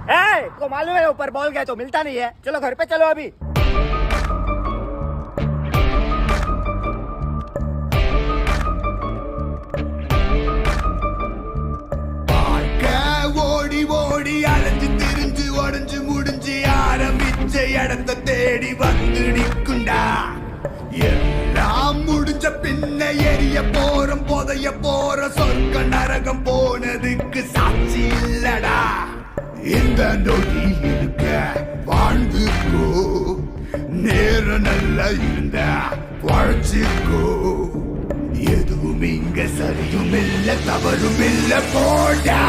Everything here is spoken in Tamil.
को मालूम है ऊपर बॉल गया तो मिलता नहीं है। चलो घर पे चलो अभी। ஓடி ஓடி அலைஞ்சு திரிஞ்சு உடஞ்சு முடிஞ்சு ஆரம்பிச்ச இடத்த தேடி வந்து நிற்குண்டா. எல்லாம் முடிஞ்ச பின்ன எரிய போறோம் புதைய போற சொர்க்க நரகம் போனதுக்கு சாட்சி இல்லடா. இந்த நொடி இருக்க வாழ்ந்துக்கோ, நேரம் நல்லா இருந்த வாழ்ச்சிக்கோ. எதுவும் இங்க சரியும் இல்ல தவறும் இல்ல போடா.